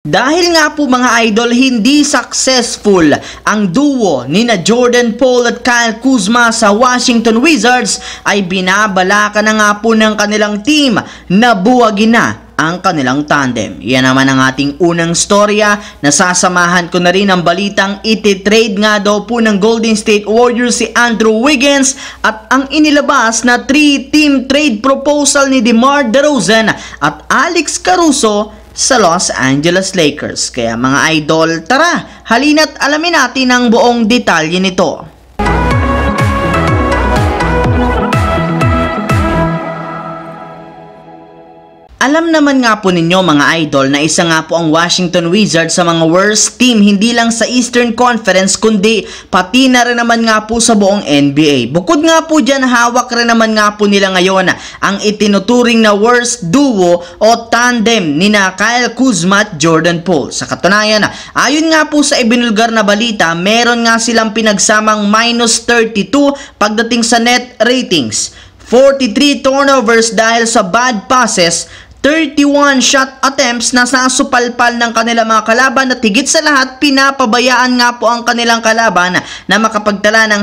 Dahil nga po mga idol, hindi successful ang duo ni na Jordan Poole at Kyle Kuzma sa Washington Wizards, ay binabalaka na nga po ng kanilang team na buwagin na ang kanilang tandem. Yan naman ang ating unang storya. Nasasamahan ko na rin ang balitang ititrade nga daw po ng Golden State Warriors si Andrew Wiggins at ang inilabas na 3-team trade proposal ni DeMar DeRozan at Alex Caruso sa Los Angeles Lakers. Kaya mga idol, tara, halina't alamin natin ang buong detalye nito. Alam naman nga po ninyo mga idol na isa nga po ang Washington Wizards sa mga worst team hindi lang sa Eastern Conference kundi pati na rin naman nga po sa buong NBA. Bukod nga po dyan, hawak rin naman nga po nila ngayon ang itinuturing na worst duo o tandem ni na Kyle Kuzma at Jordan Poole. Sa katunayan, ayon nga po sa ibinulgar na balita, meron nga silang pinagsamang -32 pagdating sa net ratings, 43 turnovers dahil sa bad passes, 31 shot attempts na nasasupalpal ng kanilang mga kalaban at higit sa lahat pinapabayaan nga po ang kanilang kalaban na makapagtala ng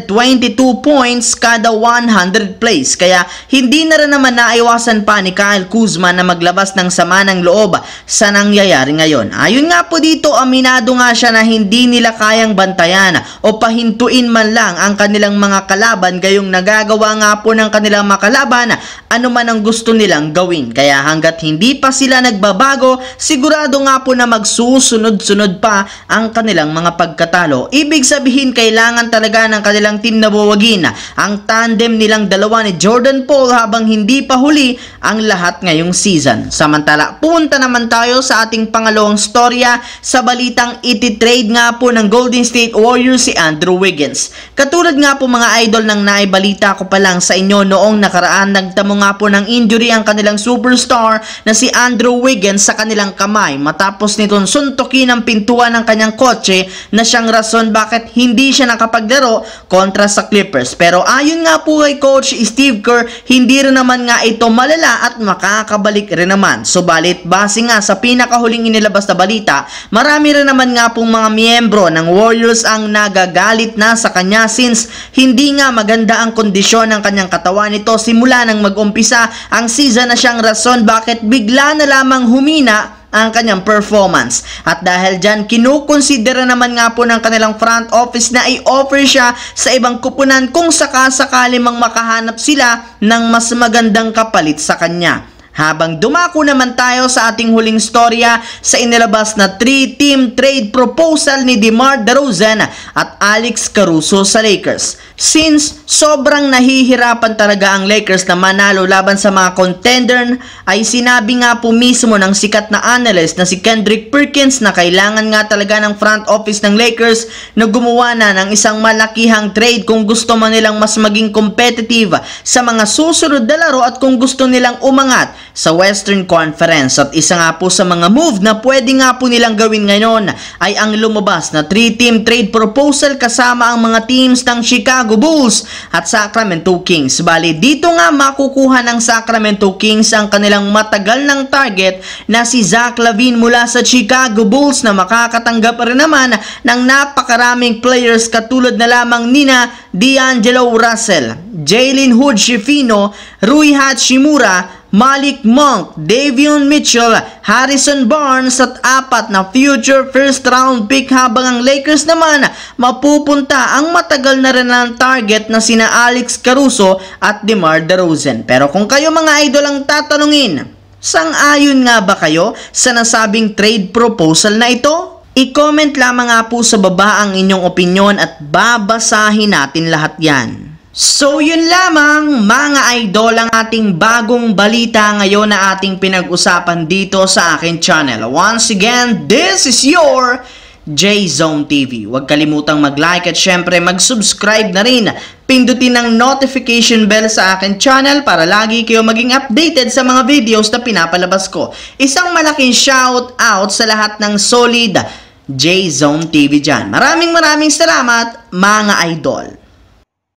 122 points kada 100 plays. Kaya hindi na rin naman naiwasan pa ni Kyle Kuzma na maglabas ng sama ng loob sa nangyayari ngayon. Ayon nga po dito, aminado nga siya na hindi nila kayang bantayan o pahintuin man lang ang kanilang mga kalaban, gayong nagagawa nga po ng kanilang mga kalaban ano man ang gusto nilang gawin. Kaya hanggat hindi pa sila nagbabago, sigurado nga po na magsusunod-sunod pa ang kanilang mga pagkatalo. Ibig sabihin, kailangan talaga ng kanilang team na buwagin ang tandem nilang dalawa ni Jordan Poole habang hindi pa huli ang lahat ngayong season. Samantala, punta naman tayo sa ating pangalawang storya sa balitang ititrade nga po ng Golden State Warriors si Andrew Wiggins. Katulad nga po mga idol ng naibalita ko pa lang sa inyo noong nakaraan, nagtamo nga po ng injury ang kanilang superstar na si Andrew Wiggins sa kanilang kamay matapos nitong suntukin ang pintuan ng kanyang kotse na siyang rason bakit hindi siya nakapaglaro kontra sa Clippers. Pero ayon nga po kay Coach Steve Kerr, hindi rin naman nga ito malala at makakabalik rin naman. Subalit base nga sa pinakahuling inilabas na balita, marami rin naman nga pong mga miyembro ng Warriors ang nagagalit na sa kanya since hindi nga maganda ang kondisyon ng kanyang katawan nito simula nang mag-umpisa ang season na siyang rason bakit bigla na lamang humina ang kanyang performance. At dahil dyan, kinukonsidera naman nga po ng kanilang front office na i-offer siya sa ibang kupunan kung sakasakali mang makahanap sila ng mas magandang kapalit sa kanya. Habang dumako naman tayo sa ating huling storya sa inilabas na 3-team trade proposal ni DeMar DeRozan at Alex Caruso sa Lakers. Since sobrang nahihirapan talaga ang Lakers na manalo laban sa mga contender, ay sinabi nga po mismo ng sikat na analyst na si Kendrick Perkins na kailangan nga talaga ng front office ng Lakers na gumawa na ng isang malakihang trade kung gusto man nilang mas maging competitive sa mga susunod na laro at kung gusto nilang umangat sa Western Conference. At isa nga po sa mga move na pwede nga po nilang gawin ngayon ay ang lumabas na 3-team trade proposal kasama ang mga teams ng Chicago Bulls at Sacramento Kings. Bali, dito nga makukuha ng Sacramento Kings ang kanilang matagal ng target na si Zach LaVine mula sa Chicago Bulls na makakatanggap rin naman ng napakaraming players katulad na lamang nina D'Angelo Russell, Jalen Hood-Schifino, Rui Hachimura, Malik Monk, Davion Mitchell, Harrison Barnes at 4 na future first round pick, habang ang Lakers naman mapupunta ang matagal na rin ang target na sina Alex Caruso at DeMar DeRozan. Pero kung kayo mga idol ang tatanungin, sang-ayon nga ba kayo sa nasabing trade proposal na ito? I-comment lamang nga po sa baba ang inyong opinion at babasahin natin lahat yan. So yun lamang mga idol ang ating bagong balita ngayon na ating pinag-usapan dito sa aking channel. Once again, this is your J-Zone TV. Huwag kalimutang mag-like at syempre mag-subscribe na rin. Pindutin ang notification bell sa aking channel para lagi kayo maging updated sa mga videos na pinapalabas ko. Isang malaking shout out sa lahat ng solid J-Zone TV dyan. Maraming salamat mga idol.